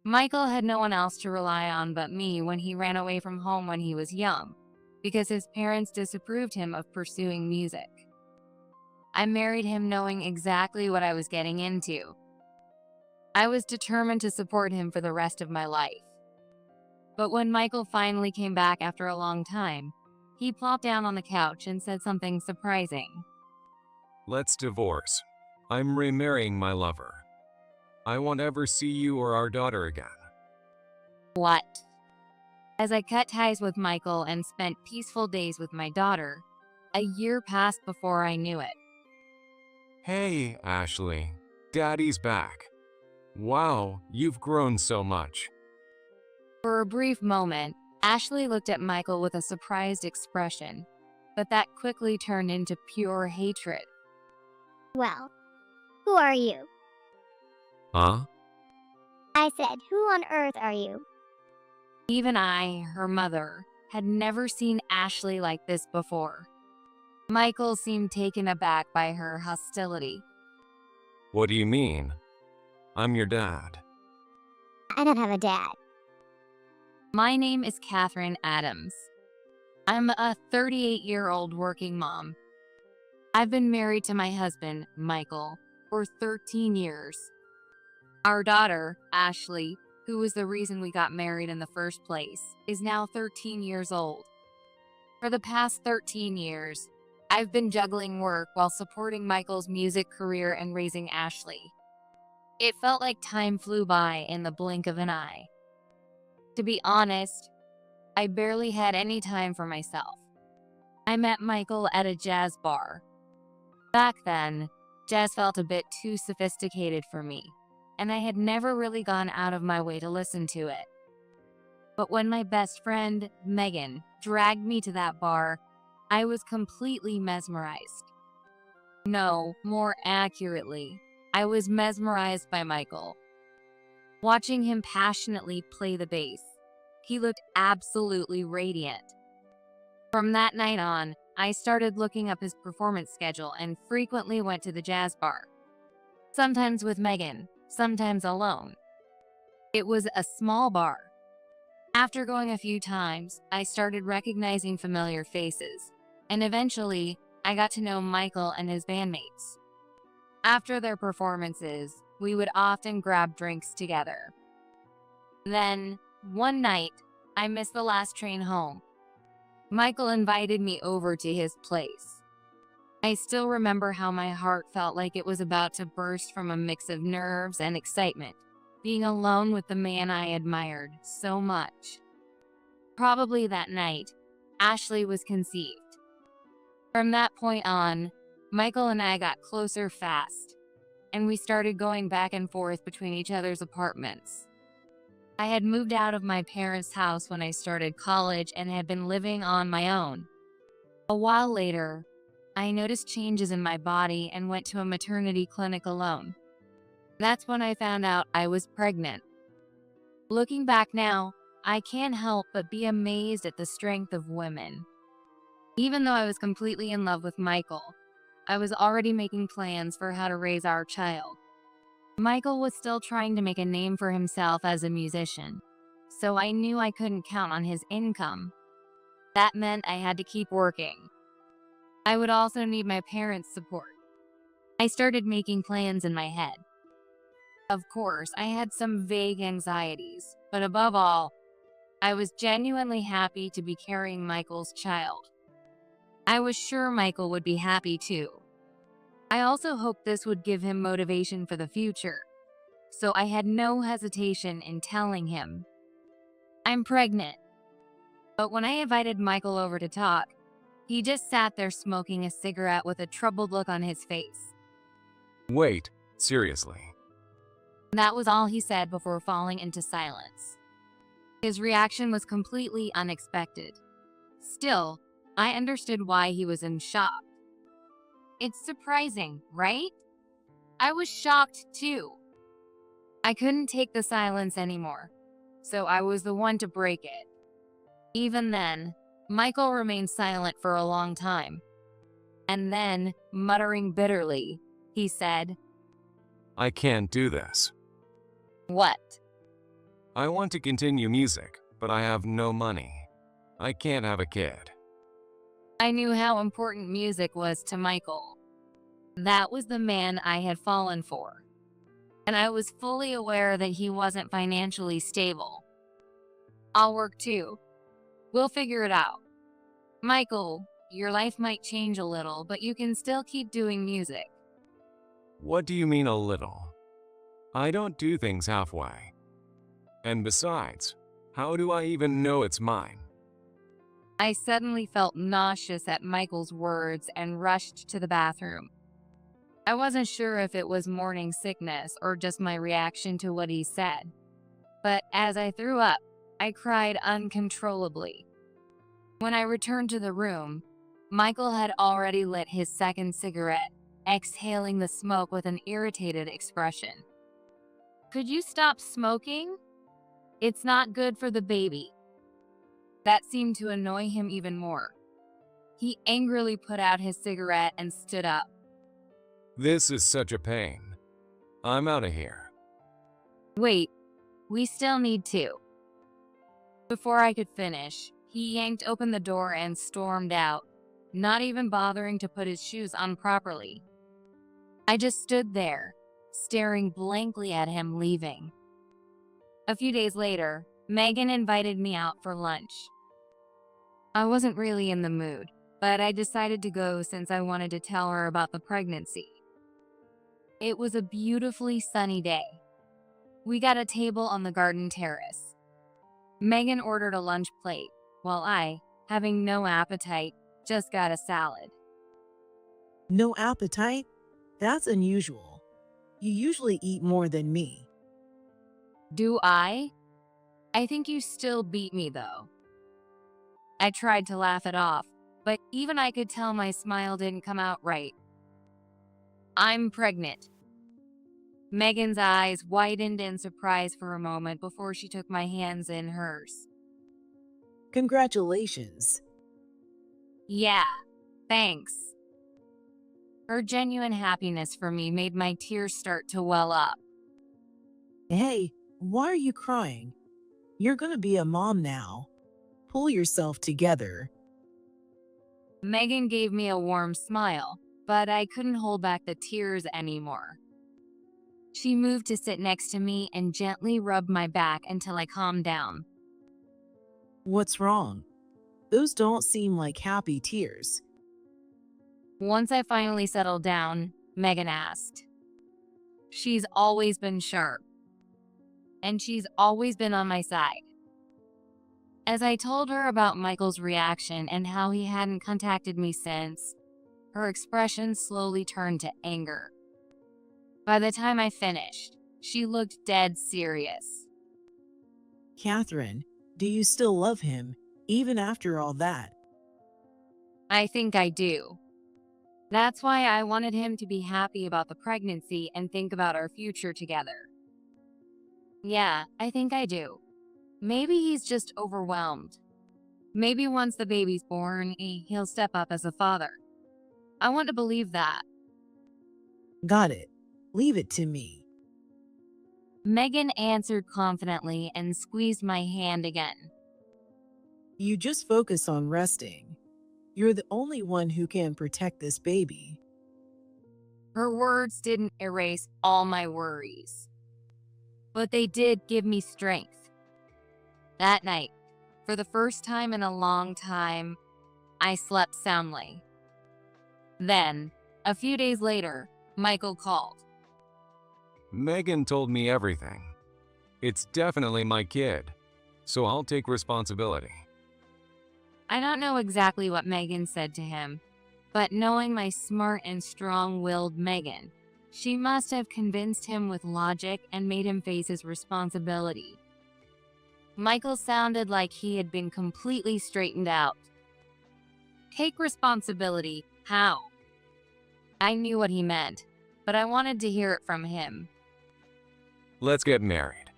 Michael had no one else to rely on but me when he ran away from home when he was young, because his parents disapproved him of pursuing music. I married him knowing exactly what I was getting into. I was determined to support him for the rest of my life. But when Michael finally came back after a long time, he plopped down on the couch and said something surprising. Let's divorce. I'm remarrying my lover. I won't ever see you or our daughter again. What? As I cut ties with Michael and spent peaceful days with my daughter, a year passed before I knew it. Hey, Ashley. Daddy's back. Wow, you've grown so much. For a brief moment, Ashley looked at Michael with a surprised expression, but that quickly turned into pure hatred. Well, who are you? Huh? I said, who on earth are you? Even I, her mother, had never seen Ashley like this before. Michael seemed taken aback by her hostility. What do you mean? I'm your dad. I don't have a dad. My name is Catherine Adams. I'm a 38-year-old working mom. I've been married to my husband, Michael, for 13 years. Our daughter, Ashley, who was the reason we got married in the first place, is now 13 years old. For the past 13 years, I've been juggling work while supporting Michael's music career and raising Ashley. It felt like time flew by in the blink of an eye. To be honest, I barely had any time for myself. I met Michael at a jazz bar. Back then, jazz felt a bit too sophisticated for me, and I had never really gone out of my way to listen to it. But when my best friend, Megan, dragged me to that bar, I was completely mesmerized. No, more accurately, I was mesmerized by Michael. Watching him passionately play the bass, he looked absolutely radiant. From that night on, I started looking up his performance schedule and frequently went to the jazz bar. Sometimes with Megan, sometimes alone. It was a small bar. After going a few times, I started recognizing familiar faces, and eventually, I got to know Michael and his bandmates. After their performances, we would often grab drinks together. Then, one night, I missed the last train home. Michael invited me over to his place. I still remember how my heart felt like it was about to burst from a mix of nerves and excitement, being alone with the man I admired so much. Probably that night, Ashley was conceived. From that point on, Michael and I got closer fast, and we started going back and forth between each other's apartments. I had moved out of my parents' house when I started college and had been living on my own. A while later, I noticed changes in my body and went to a maternity clinic alone. That's when I found out I was pregnant. Looking back now, I can't help but be amazed at the strength of women. Even though I was completely in love with Michael, I was already making plans for how to raise our child. Michael was still trying to make a name for himself as a musician, so I knew I couldn't count on his income. That meant I had to keep working. I would also need my parents' support. I started making plans in my head. Of course, I had some vague anxieties, but above all, I was genuinely happy to be carrying Michael's child. I was sure Michael would be happy too. I also hoped this would give him motivation for the future, so I had no hesitation in telling him, "I'm pregnant." But when I invited Michael over to talk, he just sat there smoking a cigarette with a troubled look on his face. Wait, seriously. That was all he said before falling into silence. His reaction was completely unexpected. Still, I understood why he was in shock. It's surprising, right? I was shocked too. I couldn't take the silence anymore, so I was the one to break it. Even then, Michael remained silent for a long time. And then, muttering bitterly, he said, I can't do this. "What?" I want to continue music, but I have no money. I can't have a kid. I knew how important music was to Michael. That was the man I had fallen for. And I was fully aware that he wasn't financially stable. I'll work too. We'll figure it out. Michael, your life might change a little, but you can still keep doing music. What do you mean a little? I don't do things halfway. And besides, how do I even know it's mine? I suddenly felt nauseous at Michael's words and rushed to the bathroom. I wasn't sure if it was morning sickness or just my reaction to what he said. But as I threw up, I cried uncontrollably. When I returned to the room, Michael had already lit his second cigarette, exhaling the smoke with an irritated expression. "Could you stop smoking? It's not good for the baby." That seemed to annoy him even more. He angrily put out his cigarette and stood up. This is such a pain. I'm out of here. "Wait, we still need to." Before I could finish, he yanked open the door and stormed out, not even bothering to put his shoes on properly. I just stood there, staring blankly at him leaving. A few days later, Megan invited me out for lunch. I wasn't really in the mood, but I decided to go since I wanted to tell her about the pregnancy. It was a beautifully sunny day. We got a table on the garden terrace. Megan ordered a lunch plate, while I, having no appetite, just got a salad. No appetite? That's unusual. You usually eat more than me. Do I? I think you still beat me though. I tried to laugh it off, but even I could tell my smile didn't come out right. "I'm pregnant." Megan's eyes widened in surprise for a moment before she took my hands in hers. Congratulations. "Yeah, thanks." Her genuine happiness for me made my tears start to well up. Hey, why are you crying? You're gonna be a mom now. Pull yourself together. Megan gave me a warm smile, but I couldn't hold back the tears anymore. She moved to sit next to me and gently rubbed my back until I calmed down. What's wrong? Those don't seem like happy tears. Once I finally settled down, Megan asked. She's always been sharp, and she's always been on my side. As I told her about Michael's reaction and how he hadn't contacted me since, her expression slowly turned to anger. By the time I finished, she looked dead serious. Catherine, do you still love him, even after all that? I think I do. That's why I wanted him to be happy about the pregnancy and think about our future together. Yeah, I think I do. Maybe he's just overwhelmed. Maybe once the baby's born, he'll step up as a father. I want to believe that. Got it. Leave it to me. Megan answered confidently and squeezed my hand again. You just focus on resting. You're the only one who can protect this baby. Her words didn't erase all my worries, but they did give me strength. That night, for the first time in a long time, I slept soundly. Then, a few days later, Michael called. Megan told me everything. It's definitely my kid, so I'll take responsibility. I don't know exactly what Megan said to him, but knowing my smart and strong-willed Megan, she must have convinced him with logic and made him face his responsibility. Michael sounded like he had been completely straightened out. Take responsibility? How? I knew what he meant, but I wanted to hear it from him. Let's get married.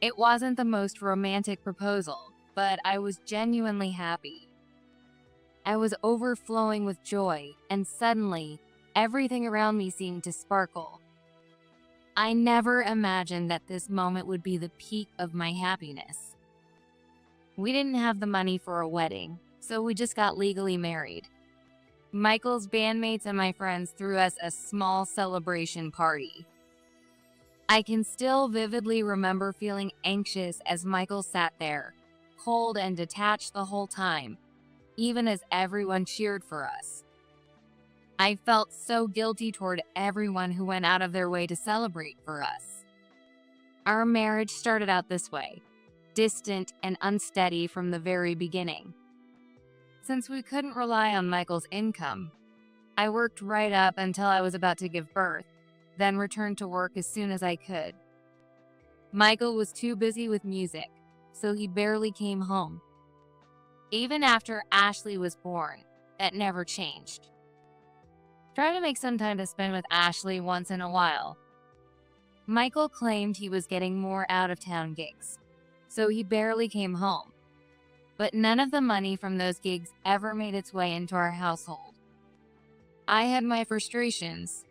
It wasn't the most romantic proposal, but I was genuinely happy. I was overflowing with joy, and suddenly, everything around me seemed to sparkle. I never imagined that this moment would be the peak of my happiness. We didn't have the money for a wedding, so we just got legally married. Michael's bandmates and my friends threw us a small celebration party. I can still vividly remember feeling anxious as Michael sat there, cold and detached the whole time, even as everyone cheered for us. I felt so guilty toward everyone who went out of their way to celebrate for us. Our marriage started out this way, distant and unsteady from the very beginning. Since we couldn't rely on Michael's income, I worked right up until I was about to give birth, then returned to work as soon as I could. Michael was too busy with music, so he barely came home. Even after Ashley was born, that never changed. Try to make some time to spend with Ashley once in a while. Michael claimed he was getting more out-of-town gigs, so he barely came home. But none of the money from those gigs ever made its way into our household. I had my frustrations,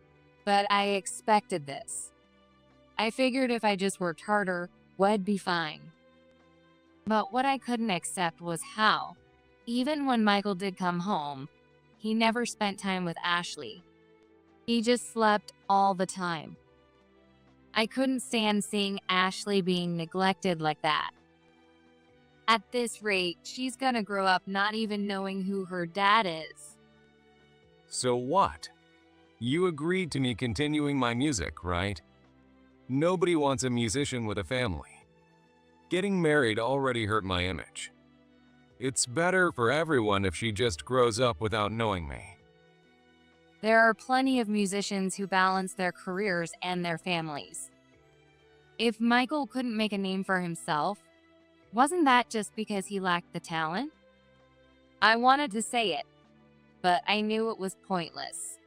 but I expected this. I figured if I just worked harder, we'd be fine. But what I couldn't accept was how, even when Michael did come home, he never spent time with Ashley. He just slept all the time. I couldn't stand seeing Ashley being neglected like that. At this rate, she's gonna grow up not even knowing who her dad is. So what? You agreed to me continuing my music, right? Nobody wants a musician with a family. Getting married already hurt my image. It's better for everyone if she just grows up without knowing me. There are plenty of musicians who balance their careers and their families. If Michael couldn't make a name for himself, wasn't that just because he lacked the talent? I wanted to say it, but I knew it was pointless.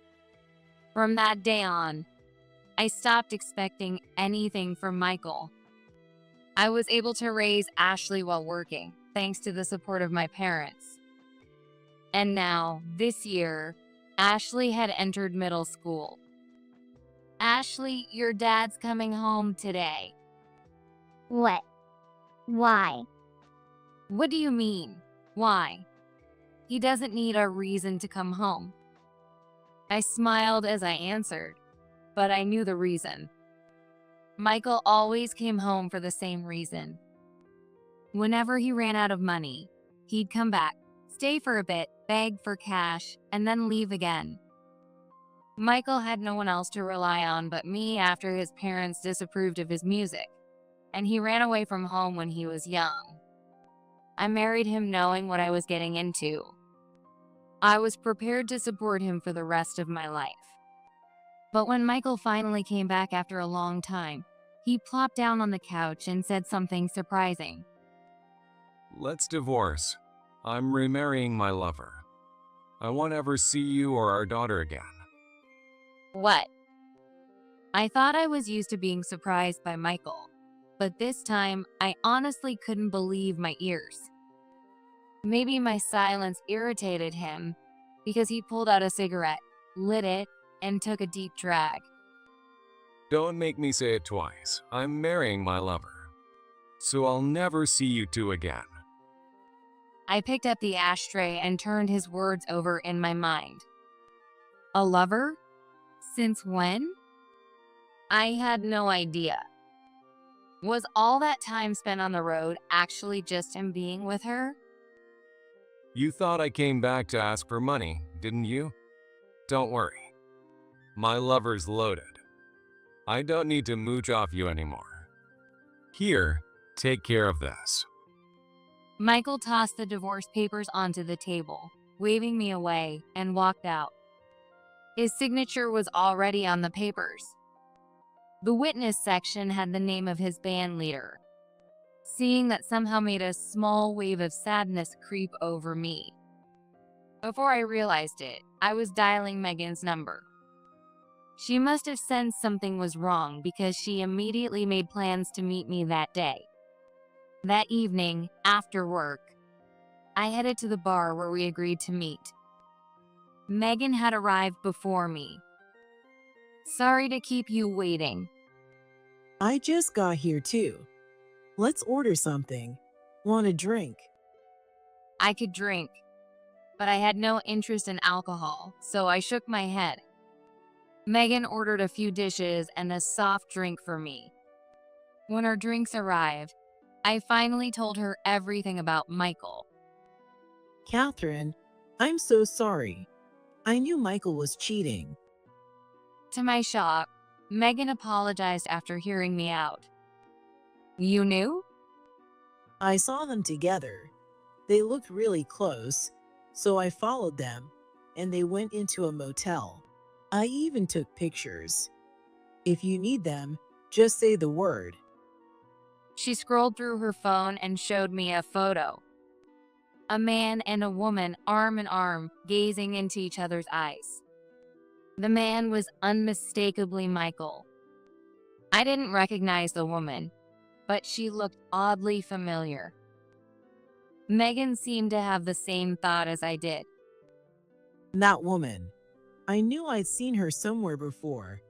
From that day on, I stopped expecting anything from Michael. I was able to raise Ashley while working, thanks to the support of my parents. And now, this year, Ashley had entered middle school. Ashley, your dad's coming home today. What? Why? What do you mean? Why? He doesn't need a reason to come home. I smiled as I answered, but I knew the reason. Michael always came home for the same reason. Whenever he ran out of money, he'd come back, stay for a bit, beg for cash, and then leave again. Michael had no one else to rely on but me after his parents disapproved of his music, and he ran away from home when he was young. I married him knowing what I was getting into. I was prepared to support him for the rest of my life. But when Michael finally came back after a long time, he plopped down on the couch and said something surprising. Let's divorce. I'm remarrying my lover. I won't ever see you or our daughter again. What? I thought I was used to being surprised by Michael, but this time I honestly couldn't believe my ears. Maybe my silence irritated him because he pulled out a cigarette, lit it, and took a deep drag. Don't make me say it twice. I'm marrying my lover. So I'll never see you two again. I picked up the ashtray and turned his words over in my mind. A lover? Since when? I had no idea. Was all that time spent on the road actually just him being with her? You thought I came back to ask for money, didn't you? Don't worry. My lover's loaded. I don't need to mooch off you anymore. Here, take care of this. Michael tossed the divorce papers onto the table, waving me away, and walked out. His signature was already on the papers. The witness section had the name of his band leader. Seeing that somehow made a small wave of sadness creep over me. Before I realized it, I was dialing Megan's number. She must have sensed something was wrong because she immediately made plans to meet me that day. That evening, after work, I headed to the bar where we agreed to meet. Megan had arrived before me. Sorry to keep you waiting. I just got here too. Let's order something. Want a drink? I could drink, but I had no interest in alcohol, so I shook my head. Megan ordered a few dishes and a soft drink for me. When our drinks arrived, I finally told her everything about Michael. Catherine, I'm so sorry. I knew Michael was cheating. To my shock, Megan apologized after hearing me out. You knew? I saw them together. They looked really close, so I followed them, and they went into a motel. I even took pictures. If you need them, just say the word. She scrolled through her phone and showed me a photo. A man and a woman arm in arm, gazing into each other's eyes. The man was unmistakably Michael. I didn't recognize the woman, but she looked oddly familiar. Megan seemed to have the same thought as I did. That woman. I knew I'd seen her somewhere before.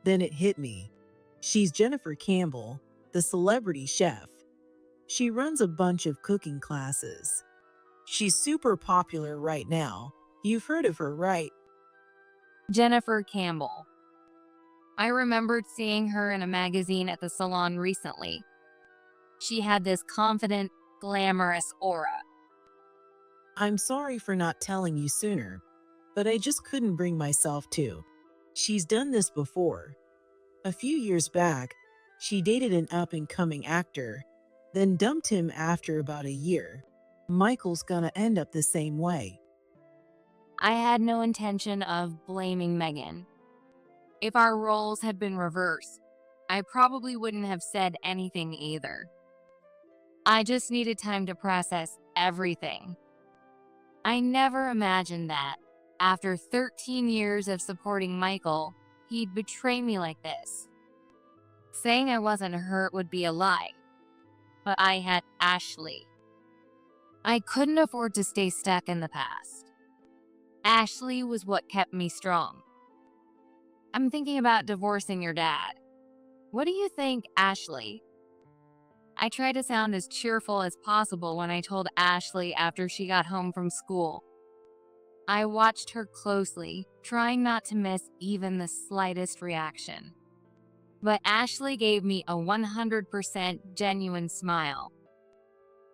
Then it hit me. She's Jennifer Campbell, the celebrity chef. She runs a bunch of cooking classes. She's super popular right now. You've heard of her, right? Jennifer Campbell. I remembered seeing her in a magazine at the salon recently. She had this confident, glamorous aura. I'm sorry for not telling you sooner, but I just couldn't bring myself to. She's done this before. A few years back, she dated an up-and-coming actor, then dumped him after about a year. Michael's gonna end up the same way. I had no intention of blaming Megan. If our roles had been reversed, I probably wouldn't have said anything either. I just needed time to process everything. I never imagined that, after 13 years of supporting Michael, he'd betray me like this. Saying I wasn't hurt would be a lie, but I had Ashley. I couldn't afford to stay stuck in the past. Ashley was what kept me strong. I'm thinking about divorcing your dad. What do you think, Ashley? I tried to sound as cheerful as possible when I told Ashley after she got home from school. I watched her closely, trying not to miss even the slightest reaction. But Ashley gave me a 100% genuine smile.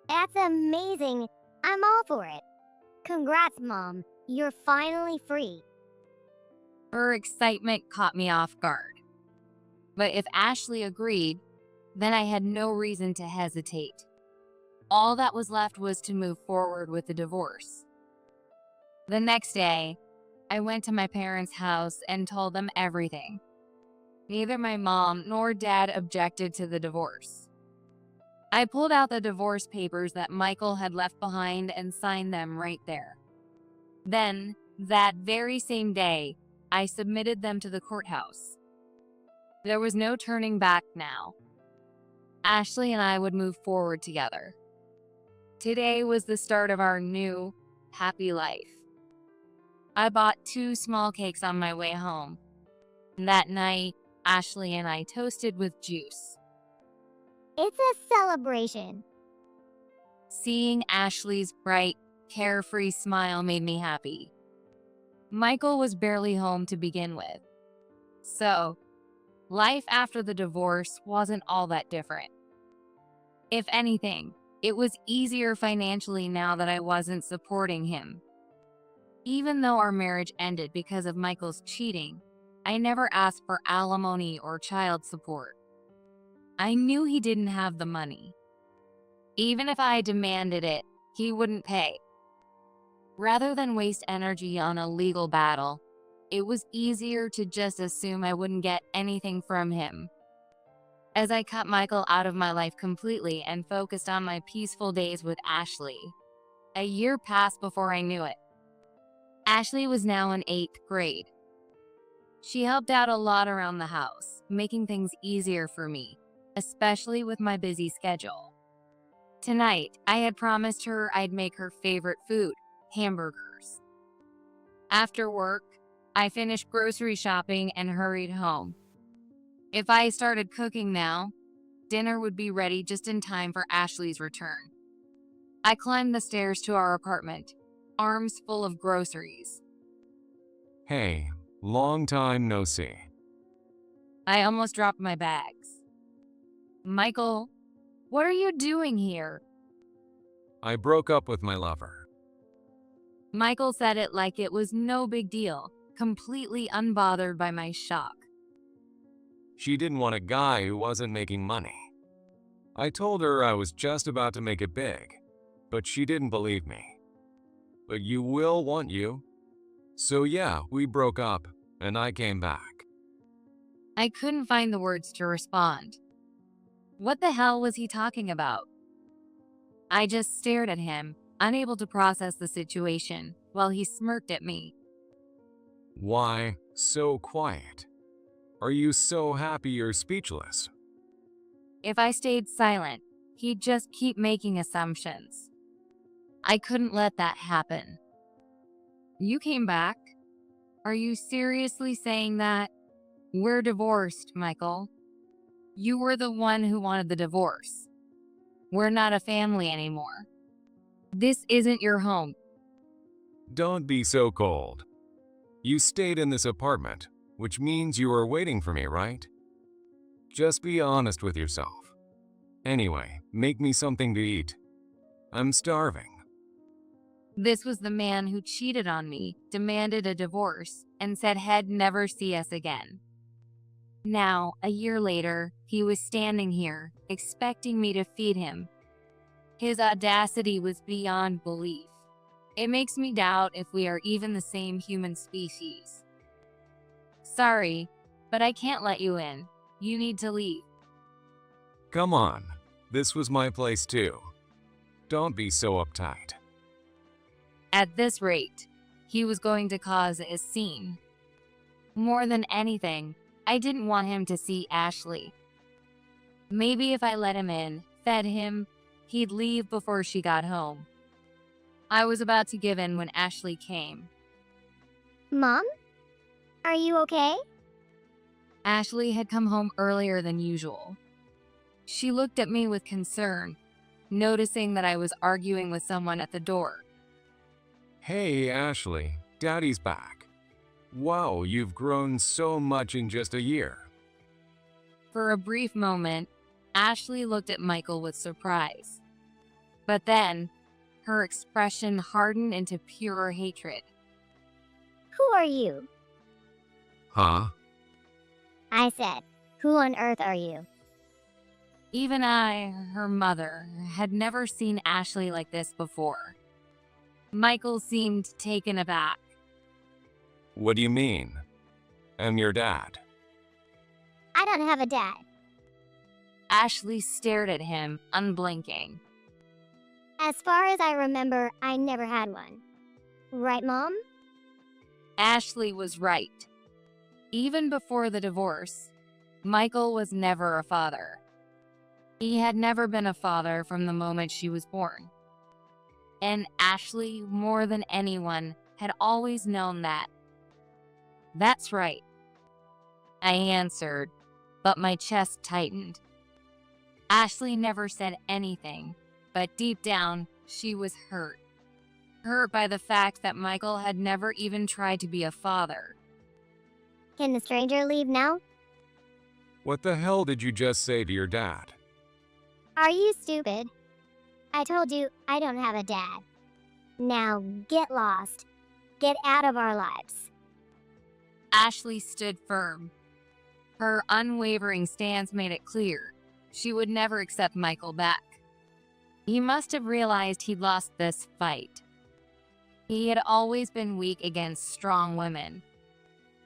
That's amazing. I'm all for it. Congrats, Mom. You're finally free. Her excitement caught me off guard. But if Ashley agreed, then I had no reason to hesitate. All that was left was to move forward with the divorce. The next day, I went to my parents' house and told them everything. Neither my mom nor dad objected to the divorce. I pulled out the divorce papers that Michael had left behind and signed them right there. Then, that very same day, I submitted them to the courthouse. There was no turning back now. Ashley and I would move forward together. Today was the start of our new, happy life. I bought 2 small cakes on my way home. That night, Ashley and I toasted with juice. It's a celebration. Seeing Ashley's bright, carefree smile made me happy. Michael was barely home to begin with. So, life after the divorce wasn't all that different. If anything, it was easier financially now that I wasn't supporting him. Even though our marriage ended because of Michael's cheating, I never asked for alimony or child support. I knew he didn't have the money. Even if I demanded it, he wouldn't pay. Rather than waste energy on a legal battle, it was easier to just assume I wouldn't get anything from him. As I cut Michael out of my life completely and focused on my peaceful days with Ashley, a year passed before I knew it. Ashley was now in 8th grade. She helped out a lot around the house, making things easier for me, especially with my busy schedule. Tonight, I had promised her I'd make her favorite food, hamburgers. After work, I finished grocery shopping and hurried home. If I started cooking now, dinner would be ready just in time for Ashley's return. I climbed the stairs to our apartment, arms full of groceries. Hey, long time no see. I almost dropped my bags. Michael, what are you doing here? I broke up with my lover. Michael said it like it was no big deal, completely unbothered by my shock. She didn't want a guy who wasn't making money. I told her I was just about to make it big, but she didn't believe me. But you will, won't you? So yeah, we broke up, and I came back. I couldn't find the words to respond. What the hell was he talking about? I just stared at him, unable to process the situation, while he smirked at me. Why so quiet? Are you so happy you're speechless? If I stayed silent, he'd just keep making assumptions. I couldn't let that happen. You came back? Are you seriously saying that? We're divorced, Michael. You were the one who wanted the divorce. We're not a family anymore. This isn't your home. Don't be so cold. You stayed in this apartment, which means you were waiting for me, right? Just be honest with yourself. Anyway, make me something to eat. I'm starving. This was the man who cheated on me, demanded a divorce, and said he'd never see us again. Now, a year later, he was standing here, expecting me to feed him. His audacity was beyond belief. It makes me doubt if we are even the same human species. Sorry, but I can't let you in. You need to leave. Come on, this was my place too. Don't be so uptight. At this rate, he was going to cause a scene. More than anything, I didn't want him to see Ashley. Maybe if I let him in, fed him, he'd leave before she got home. I was about to give in when Ashley came. Mom? Are you okay? Ashley had come home earlier than usual. She looked at me with concern, noticing that I was arguing with someone at the door. Hey, Ashley, Daddy's back. Wow, you've grown so much in just a year. For a brief moment, Ashley looked at Michael with surprise. But then, her expression hardened into pure hatred. Who are you? Huh? I said, who on earth are you? Even I, her mother, had never seen Ashley like this before. Michael seemed taken aback. What do you mean? I'm your dad. I don't have a dad. Ashley stared at him, unblinking. As far as I remember, I never had one. Right, Mom? Ashley was right. Even before the divorce, Michael was never a father. He had never been a father from the moment she was born. And Ashley, more than anyone, had always known that. That's right, I answered, but my chest tightened. Ashley never said anything, but deep down, she was hurt. Hurt by the fact that Michael had never even tried to be a father. Can the stranger leave now? What the hell did you just say to your dad? Are you stupid? I told you I don't have a dad. Now get lost. Get out of our lives. Ashley stood firm. Her unwavering stance made it clear she would never accept Michael back. He must have realized he'd lost this fight. He had always been weak against strong women,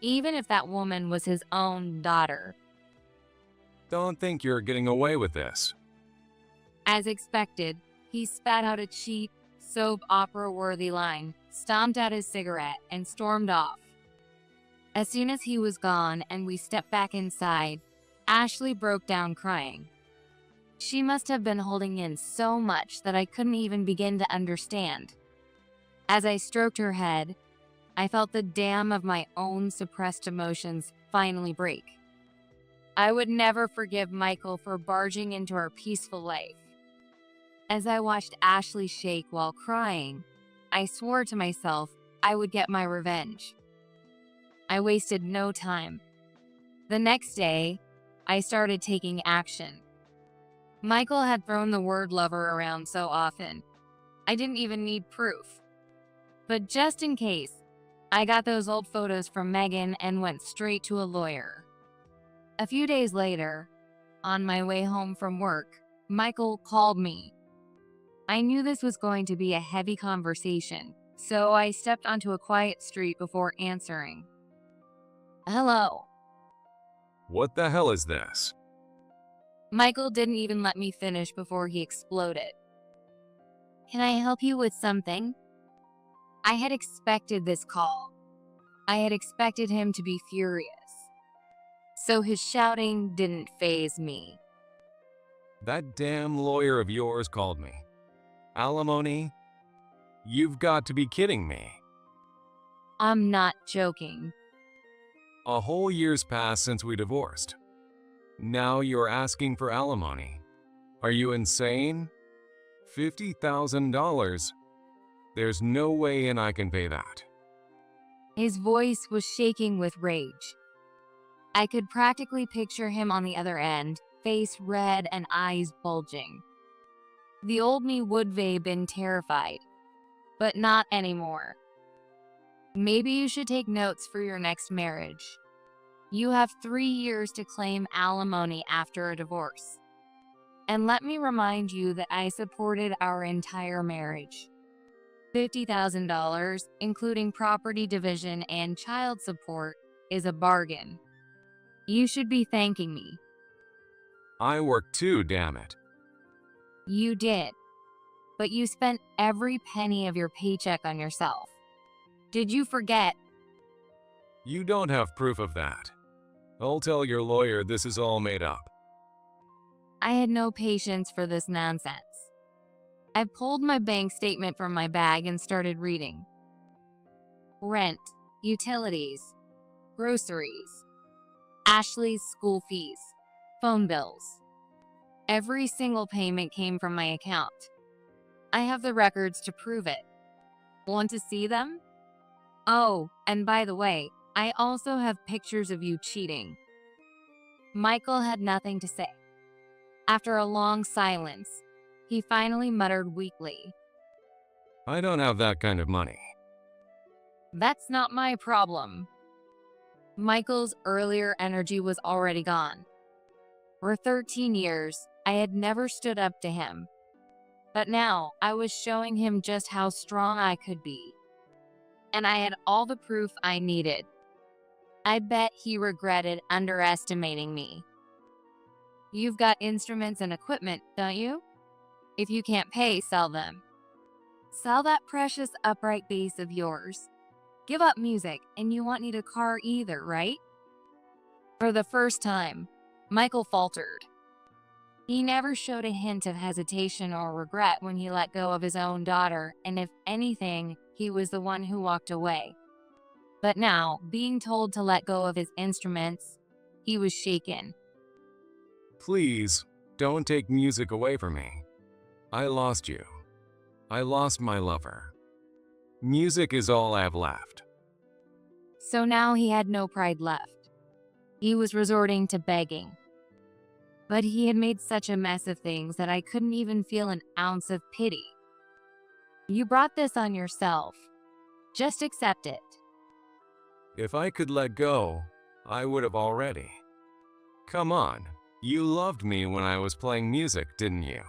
even if that woman was his own daughter. Don't think you're getting away with this. As expected, he spat out a cheap, soap opera-worthy line, stomped out his cigarette, and stormed off. As soon as he was gone and we stepped back inside, Ashley broke down crying. She must have been holding in so much that I couldn't even begin to understand. As I stroked her head, I felt the dam of my own suppressed emotions finally break. I would never forgive Michael for barging into our peaceful life. As I watched Ashley shake while crying, I swore to myself I would get my revenge. I wasted no time. The next day, I started taking action. Michael had thrown the word lover around so often, I didn't even need proof. But just in case, I got those old photos from Megan and went straight to a lawyer. A few days later, on my way home from work, Michael called me. I knew this was going to be a heavy conversation, so I stepped onto a quiet street before answering. Hello. What the hell is this? Michael didn't even let me finish before he exploded. Can I help you with something? I had expected this call. I had expected him to be furious. So his shouting didn't faze me. That damn lawyer of yours called me. Alimony? You've got to be kidding me. I'm not joking. A whole year's passed since we divorced. Now you're asking for alimony. Are you insane? $50,000? There's no way in I can pay that. His voice was shaking with rage. I could practically picture him on the other end, face red and eyes bulging. The old me would have been terrified, but not anymore. Maybe you should take notes for your next marriage. You have 3 years to claim alimony after a divorce. And let me remind you that I supported our entire marriage. $50,000, including property division and child support, is a bargain. You should be thanking me. I work too, damn it. You did. But you spent every penny of your paycheck on yourself. Did you forget? You don't have proof of that. I'll tell your lawyer this is all made up. I had no patience for this nonsense. I pulled my bank statement from my bag and started reading. Rent, utilities, groceries, Ashley's school fees, phone bills. Every single payment came from my account. I have the records to prove it. Want to see them? Oh, and by the way, I also have pictures of you cheating. Michael had nothing to say. After a long silence, he finally muttered weakly, I don't have that kind of money. "That's not my problem." Michael's earlier energy was already gone. For 13 years, I had never stood up to him. But now, I was showing him just how strong I could be. And I had all the proof I needed. I bet he regretted underestimating me. You've got instruments and equipment, don't you? If you can't pay, sell them. Sell that precious upright bass of yours. Give up music, and you won't need a car either, right? For the first time, Michael faltered. He never showed a hint of hesitation or regret when he let go of his own daughter, and if anything, he was the one who walked away. But now, being told to let go of his instruments, he was shaken. Please, don't take music away from me. I lost you. I lost my lover. Music is all I have left. So now he had no pride left. He was resorting to begging. But he had made such a mess of things that I couldn't even feel an ounce of pity. You brought this on yourself. Just accept it. If I could let go, I would have already. Come on, you loved me when I was playing music, didn't you?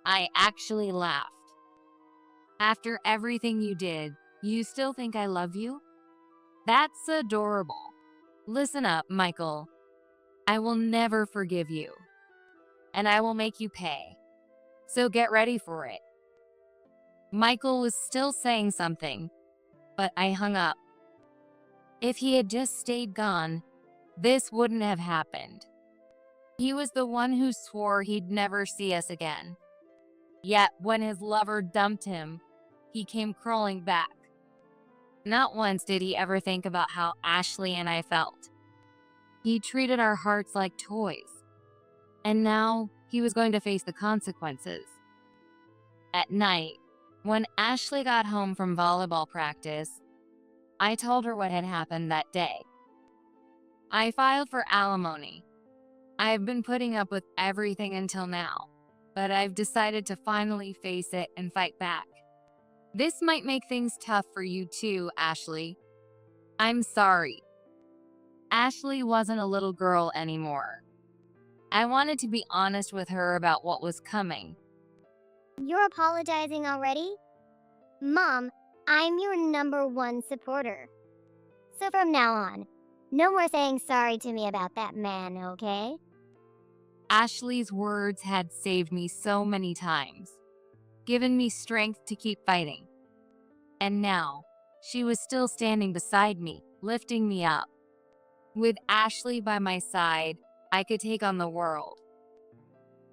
I actually laughed. After everything you did, you still think I love you? That's adorable. Listen up, Michael. I will never forgive you. And I will make you pay. So get ready for it. Michael was still saying something, but I hung up. If he had just stayed gone, this wouldn't have happened. He was the one who swore he'd never see us again. Yet when his lover dumped him, he came crawling back. Not once did he ever think about how Ashley and I felt. He treated our hearts like toys. And now he was going to face the consequences. At night, when Ashley got home from volleyball practice, I told her what had happened that day. I filed for alimony. I've been putting up with everything until now, but I've decided to finally face it and fight back. This might make things tough for you too, Ashley. I'm sorry. Ashley wasn't a little girl anymore. I wanted to be honest with her about what was coming. You're apologizing already? Mom, I'm your #1 supporter. So from now on, no more saying sorry to me about that man, okay? Ashley's words had saved me so many times, given me strength to keep fighting. And now, she was still standing beside me, lifting me up. With Ashley by my side, I could take on the world.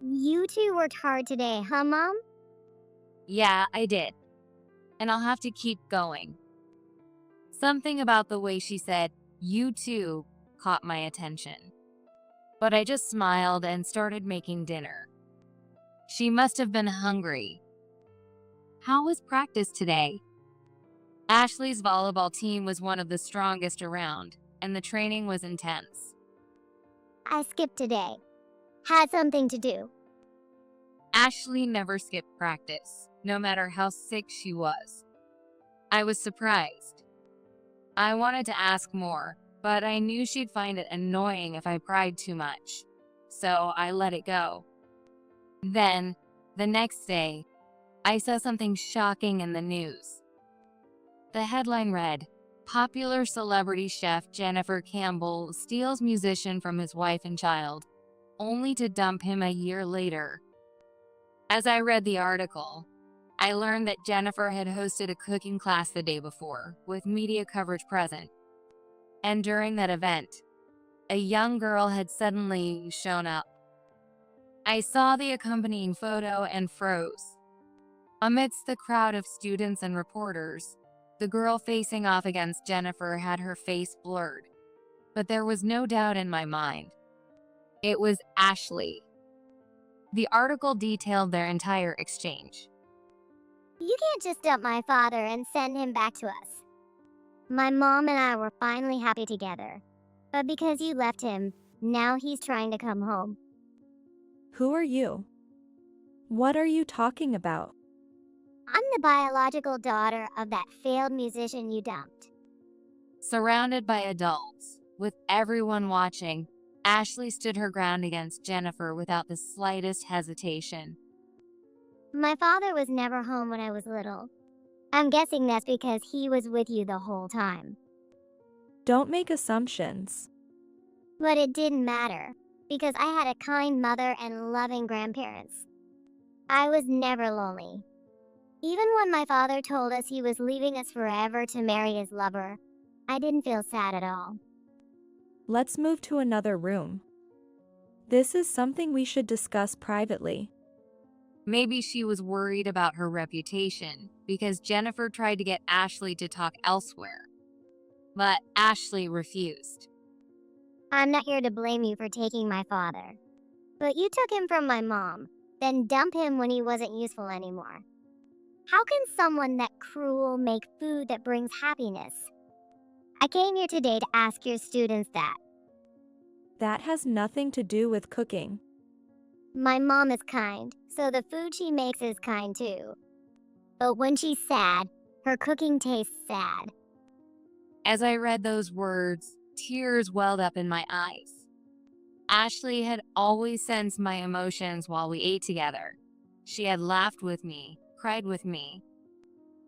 You two worked hard today, huh, Mom? Yeah, I did. And I'll have to keep going. Something about the way she said, "You too," caught my attention. But I just smiled and started making dinner. She must have been hungry. How was practice today? Ashley's volleyball team was one of the strongest around, and the training was intense. I skipped today. Had something to do. Ashley never skipped practice, no matter how sick she was. I was surprised. I wanted to ask more, but I knew she'd find it annoying if I pried too much, so I let it go. Then, the next day, I saw something shocking in the news. The headline read, "Popular celebrity chef Jennifer Campbell steals musician from his wife and child, only to dump him a year later." As I read the article, I learned that Jennifer had hosted a cooking class the day before, with media coverage present. And during that event, a young girl had suddenly shown up. I saw the accompanying photo and froze. Amidst the crowd of students and reporters, the girl facing off against Jennifer had her face blurred. But there was no doubt in my mind. It was Ashley. The article detailed their entire exchange. You can't just dump my father and send him back to us. My mom and I were finally happy together. But because you left him, now he's trying to come home. Who are you? What are you talking about? I'm the biological daughter of that failed musician you dumped. Surrounded by adults, with everyone watching, Ashley stood her ground against Jennifer without the slightest hesitation. My father was never home when I was little. I'm guessing that's because he was with you the whole time. Don't make assumptions. But it didn't matter, because I had a kind mother and loving grandparents. I was never lonely. Even when my father told us he was leaving us forever to marry his lover, I didn't feel sad at all. Let's move to another room. This is something we should discuss privately. Maybe she was worried about her reputation because Jennifer tried to get Ashley to talk elsewhere. But Ashley refused. I'm not here to blame you for taking my father. But you took him from my mom, then dump him when he wasn't useful anymore. How can someone that cruel make food that brings happiness? I came here today to ask your students that. That has nothing to do with cooking. My mom is kind, so the food she makes is kind too. But when she's sad, her cooking tastes sad. As I read those words, tears welled up in my eyes. Ashley had always sensed my emotions while we ate together. She had laughed with me, cried with me.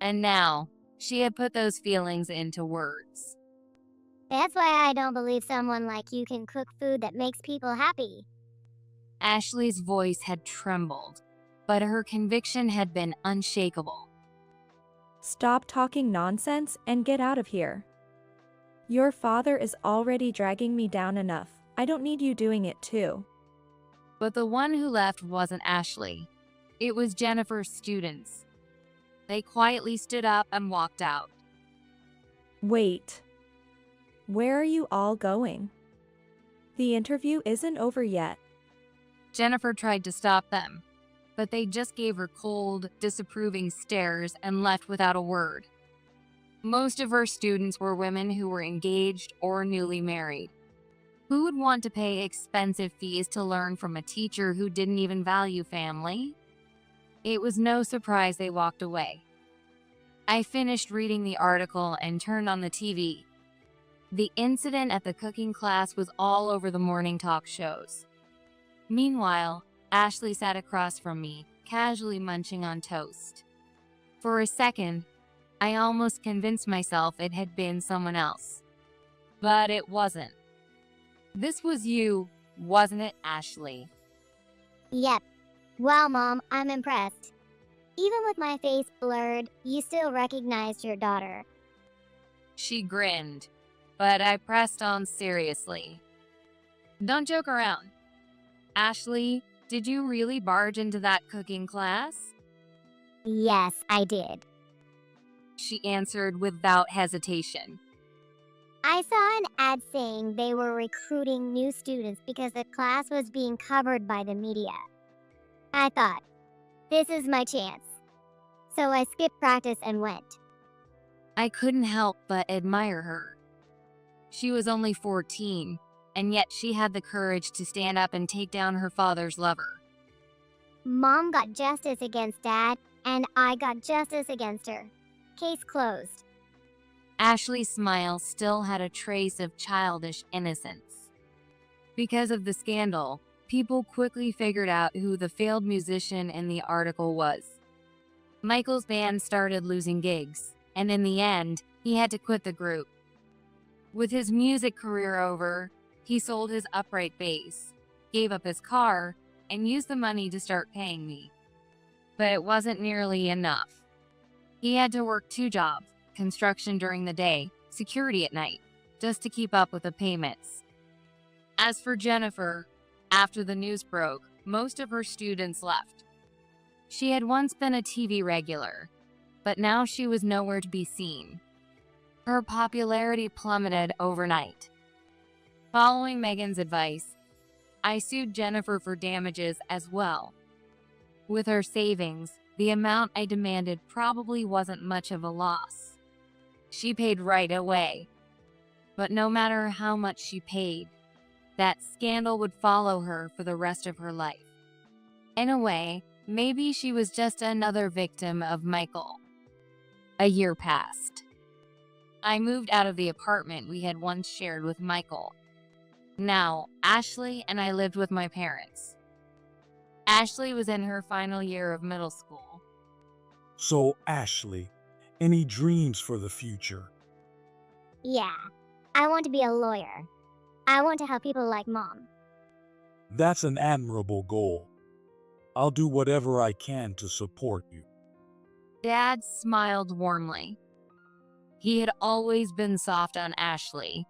And now, she had put those feelings into words. That's why I don't believe someone like you can cook food that makes people happy. Ashley's voice had trembled, but her conviction had been unshakable. Stop talking nonsense and get out of here. Your father is already dragging me down enough. I don't need you doing it too. But the one who left wasn't Ashley. It was Jennifer's students. They quietly stood up and walked out. Wait. Where are you all going? The interview isn't over yet. Jennifer tried to stop them, but they just gave her cold, disapproving stares and left without a word. Most of her students were women who were engaged or newly married. Who would want to pay expensive fees to learn from a teacher who didn't even value family? It was no surprise they walked away. I finished reading the article and turned on the TV. The incident at the cooking class was all over the morning talk shows. Meanwhile, Ashley sat across from me, casually munching on toast. For a second, I almost convinced myself it had been someone else. But it wasn't. This was you, wasn't it, Ashley? Yep. Wow, Mom, I'm impressed. Even with my face blurred, you still recognized your daughter. She grinned, but I pressed on seriously. Don't joke around. Ashley, did you really barge into that cooking class? Yes, I did. She answered without hesitation. I saw an ad saying they were recruiting new students because the class was being covered by the media. I thought, this is my chance. So I skipped practice and went. I couldn't help but admire her. She was only 14, and yet she had the courage to stand up and take down her father's lover. Mom got justice against Dad, and I got justice against her. Case closed. Ashley's smile still had a trace of childish innocence. Because of the scandal, people quickly figured out who the failed musician in the article was. Michael's band started losing gigs, and in the end, he had to quit the group. With his music career over, he sold his upright bass, gave up his car, and used the money to start paying me. But it wasn't nearly enough. He had to work 2 jobs, construction during the day, security at night, just to keep up with the payments. As for Jennifer, after the news broke, most of her students left. She had once been a TV regular, but now she was nowhere to be seen. Her popularity plummeted overnight. Following Megan's advice, I sued Jennifer for damages as well. With her savings, the amount I demanded probably wasn't much of a loss. She paid right away. But no matter how much she paid, that scandal would follow her for the rest of her life. In a way, maybe she was just another victim of Michael. A year passed. I moved out of the apartment we had once shared with Michael. Now, Ashley and I lived with my parents. Ashley was in her final year of middle school. So, Ashley, any dreams for the future? Yeah, I want to be a lawyer. I want to help people like Mom. That's an admirable goal. I'll do whatever I can to support you. Dad smiled warmly. He had always been soft on Ashley.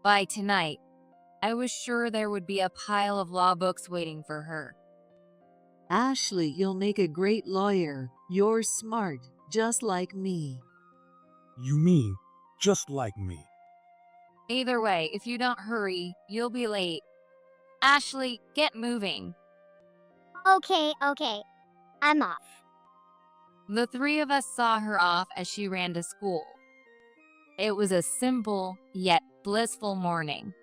By tonight, I was sure there would be a pile of law books waiting for her. Ashley, you'll make a great lawyer. You're smart, just like me. You mean, just like me? Either way, if you don't hurry, you'll be late. Ashley, get moving. Okay, I'm off. The 3 of us saw her off as she ran to school. It was a simple yet blissful morning.